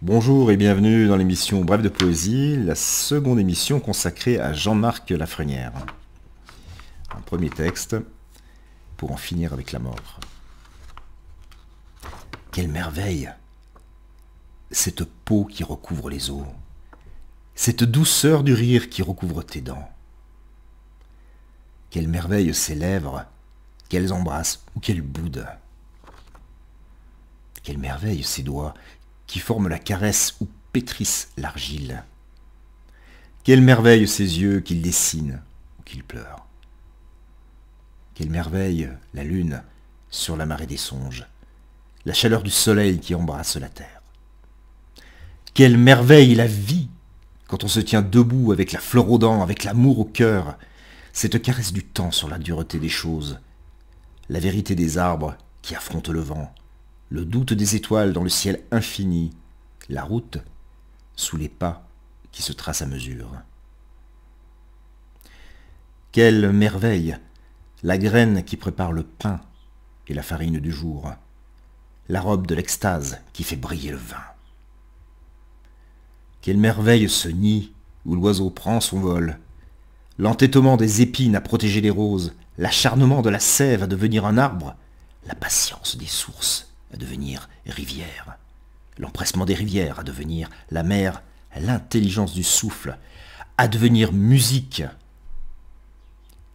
Bonjour et bienvenue dans l'émission Bref de Poésie, la seconde émission consacrée à Jean-Marc Lafrenière. Un premier texte pour en finir avec la mort. Quelle merveille, cette peau qui recouvre les os, cette douceur du rire qui recouvre tes dents. Quelle merveille ces lèvres, qu'elles embrassent ou qu'elles boudent. Quelle merveille ces doigts qui forment la caresse ou pétrissent l'argile. Quelle merveille ces yeux qu'ils dessinent ou qu'ils pleurent. Quelle merveille la lune sur la marée des songes, la chaleur du soleil qui embrasse la terre. Quelle merveille la vie quand on se tient debout avec la fleur aux dents, avec l'amour au cœur, cette caresse du temps sur la dureté des choses, la vérité des arbres qui affrontent le vent, le doute des étoiles dans le ciel infini, la route sous les pas qui se tracent à mesure. Quelle merveille, la graine qui prépare le pain et la farine du jour, la robe de l'extase qui fait briller le vin. Quelle merveille ce nid où l'oiseau prend son vol, l'entêtement des épines à protéger les roses, l'acharnement de la sève à devenir un arbre, la patience des sources à devenir rivière, l'empressement des rivières à devenir la mer, l'intelligence du souffle à devenir musique,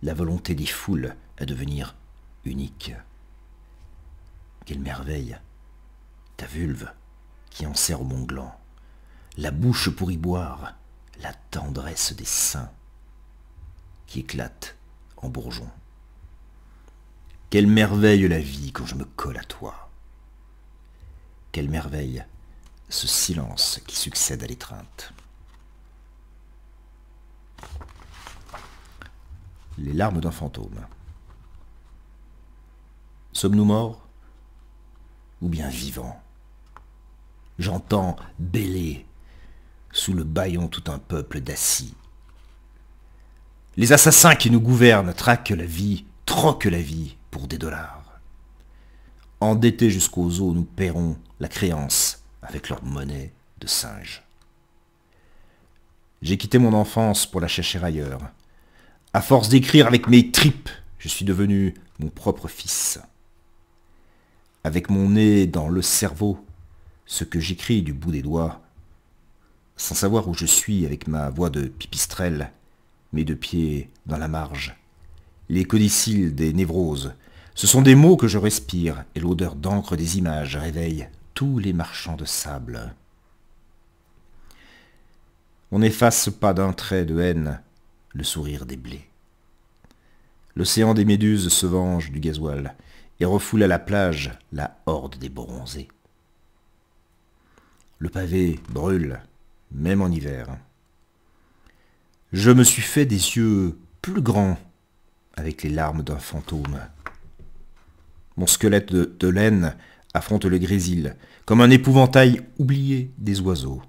la volonté des foules à devenir unique. Quelle merveille, ta vulve qui enserre mon gland, la bouche pour y boire, la tendresse des seins qui éclate en bourgeons. Quelle merveille la vie quand je me colle à toi. Quelle merveille, ce silence qui succède à l'étreinte. Les larmes d'un fantôme. Sommes-nous morts ou bien vivants? J'entends bêler sous le bâillon tout un peuple d'assis. Les assassins qui nous gouvernent traquent la vie, troquent la vie pour des dollars. Endettés jusqu'aux os, nous paierons la créance avec leur monnaie de singe. J'ai quitté mon enfance pour la chercher ailleurs. À force d'écrire avec mes tripes, je suis devenu mon propre fils. Avec mon nez dans le cerveau, ce que j'écris du bout des doigts, sans savoir où je suis avec ma voix de pipistrelle, mes deux pieds dans la marge, les codicilles des névroses. Ce sont des mots que je respire, et l'odeur d'encre des images réveille tous les marchands de sable. On n'efface pas d'un trait de haine le sourire des blés. L'océan des méduses se venge du gasoil et refoule à la plage la horde des bronzés. Le pavé brûle, même en hiver. Je me suis fait des yeux plus grands avec les larmes d'un fantôme. Mon squelette de laine affronte le grésil, comme un épouvantail oublié des oiseaux.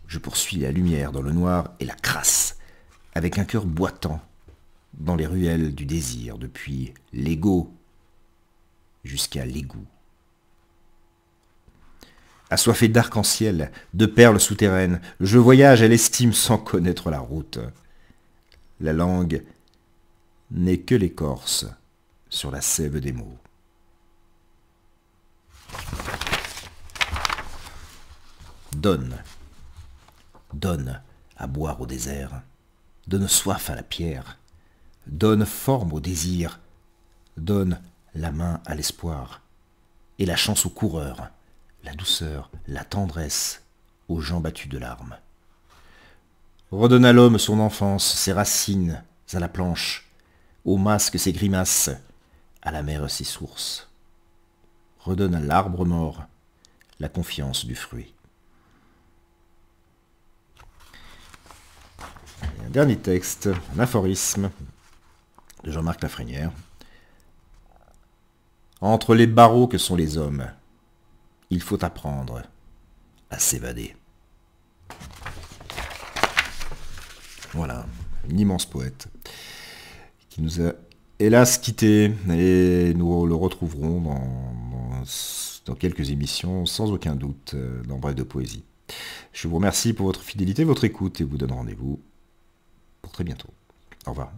Je poursuis la lumière dans le noir et la crasse, avec un cœur boitant, dans les ruelles du désir, depuis l'ego jusqu'à l'égout. Assoiffé d'arc-en-ciel, de perles souterraines, je voyage à l'estime sans connaître la route. La langue n'est que l'écorce sur la sève des mots. Donne, donne à boire au désert, donne soif à la pierre, donne forme au désir, donne la main à l'espoir, et la chance aux coureurs, la douceur, la tendresse aux gens battus de larmes. Redonne à l'homme son enfance, ses racines à la planche, au masque ses grimaces, à la mer ses sources. Redonne à l'arbre mort la confiance du fruit. Et un dernier texte, un aphorisme de Jean-Marc Lafrenière. Entre les barreaux que sont les hommes, il faut apprendre à s'évader. Voilà, un immense poète qui nous a hélas quittés, et nous le retrouverons dans dans quelques émissions, sans aucun doute, dans Bref de Poésie. Je vous remercie pour votre fidélité, votre écoute, et vous donne rendez-vous pour très bientôt. Au revoir.